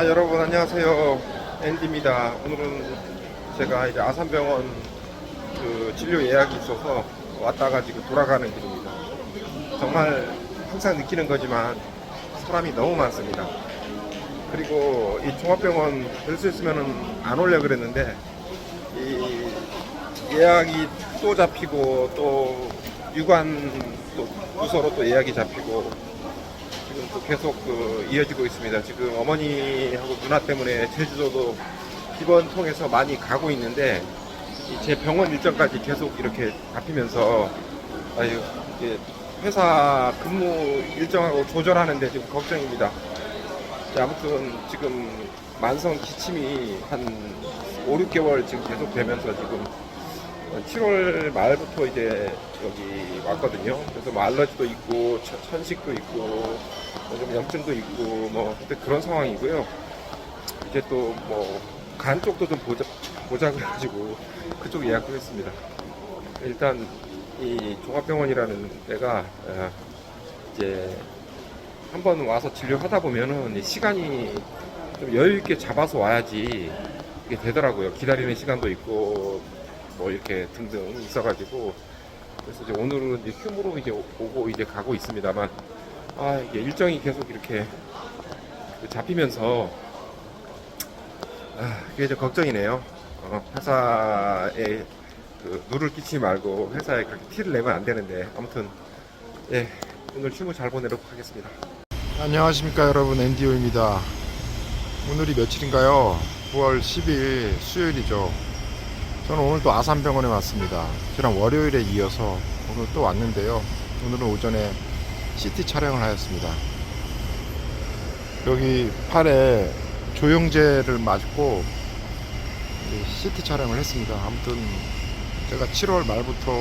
여러분 안녕하세요. 앤디입니다. 오늘은 제가 이제 아산병원 그 진료 예약이 있어서 왔다가 지금 돌아가는 길입니다. 정말 항상 느끼는 거지만 사람이 너무 많습니다. 그리고 이 종합병원 될 수 있으면은 안 오려 그랬는데 이 예약이 또 잡히고 또 유관 또 부서로 또 예약이 잡히고 지금 또 계속 이어지고 있습니다. 지금 어머니하고 누나 때문에 제주도도 비번 통해서 많이 가고 있는데 제 병원 일정까지 계속 이렇게 잡히면서 아유, 이게 회사 근무 일정하고 조절하는데 지금 걱정입니다. 아무튼 지금 만성 기침이 한 5, 6개월 지금 계속 되면서 지금 7월 말부터 이제 여기 왔거든요. 그래서 뭐 알러지도 있고 천식도 있고 좀 염증도 있고 뭐 그런 상황이고요. 이제 또 뭐 간 쪽도 좀 보자 그래가지고 그쪽 예약도 했습니다. 일단 이 종합병원이라는 데가 이제 한번 와서 진료하다 보면은 시간이 좀 여유 있게 잡아서 와야지 이게 되더라고요. 기다리는 시간도 있고 뭐 이렇게 등등 있어가지고 그래서 이제 오늘은 이제 휴무로 이제 오고 이제 가고 있습니다만 이게 일정이 계속 이렇게 잡히면서 그게 좀 걱정이네요. 회사에 누를 끼치지 말고 회사에 그렇게 티를 내면 안 되는데 아무튼 예, 오늘 휴무 잘 보내도록 하겠습니다. 안녕하십니까 여러분, 앤디오입니다. 오늘이 며칠인가요? 9월 10일 수요일이죠. 저는 오늘 또 아산병원에 왔습니다. 지난 월요일에 이어서 오늘 또 왔는데요. 오늘은 오전에 CT 촬영을 하였습니다. 여기 팔에 조영제를 맞고 CT 촬영을 했습니다. 아무튼 제가 7월 말부터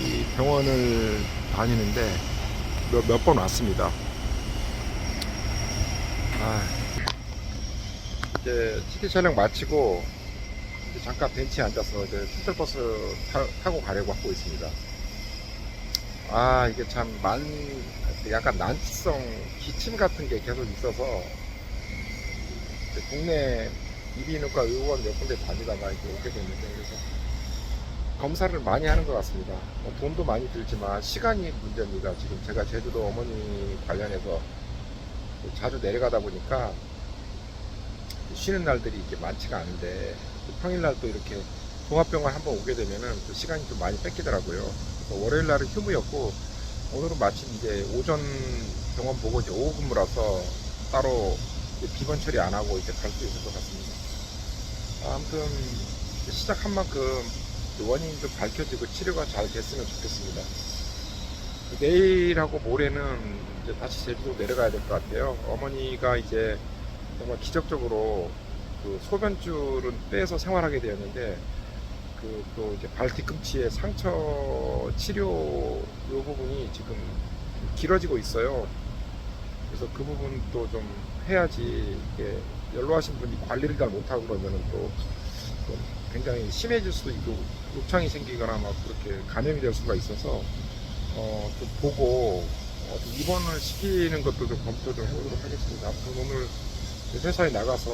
이 병원을 다니는데 몇 번 왔습니다. 이제 CT 촬영 마치고 이제 잠깐 벤치에 앉아서 이제 셔틀버스 타고 가려고 하고 있습니다. 이게 참 약간 난치성 기침 같은 게 계속 있어서 동네 이비인후과 의원 몇 군데 다니다가 이렇게 오게 됐는데, 그래서 검사를 많이 하는 것 같습니다. 돈도 많이 들지만 시간이 문제입니다. 지금 제가 제주도 어머니 관련해서 자주 내려가다 보니까 쉬는 날들이 이렇게 많지가 않은데 평일날 또 이렇게 종합병원 한번 오게 되면은 또 시간이 좀 많이 뺏기더라고요. 그래서 월요일날은 휴무였고 오늘은 마침 이제 오전 병원 보고 이제 오후 근무라서 따로 비번 처리 안 하고 이제 갈 수 있을 것 같습니다. 아무튼 시작한 만큼 원인이 좀 밝혀지고 치료가 잘 됐으면 좋겠습니다. 내일하고 모레는 이제 다시 제주도 내려가야 될 것 같아요. 어머니가 이제 정말 기적적으로 그 소변줄은 빼서 생활하게 되었는데 또 이제 발 뒤꿈치에 상처 치료 이 부분이 지금 길어지고 있어요. 그래서 그 부분도 좀 해야지, 이게 연로하신 분이 관리를 잘 못하고 그러면은 또 굉장히 심해질 수도 있고 욕창이 생기거나 막 그렇게 감염이 될 수가 있어서 좀 보고 좀 입원을 시키는 것도 좀 검토 좀 해보도록 하겠습니다. 아무튼 오늘 회사에 나가서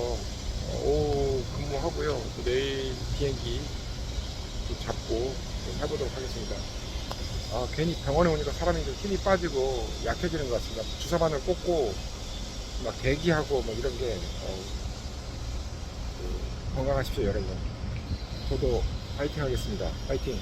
오후 근무하고요. 또 내일 비행기 또 잡고 좀 해보도록 하겠습니다. 괜히 병원에 오니까 사람이 좀 힘이 빠지고 약해지는 것 같습니다. 주사바늘 꽂고 막 대기하고 뭐 이런 게 건강하십시오 여러분. 저도 파이팅 하겠습니다. 파이팅.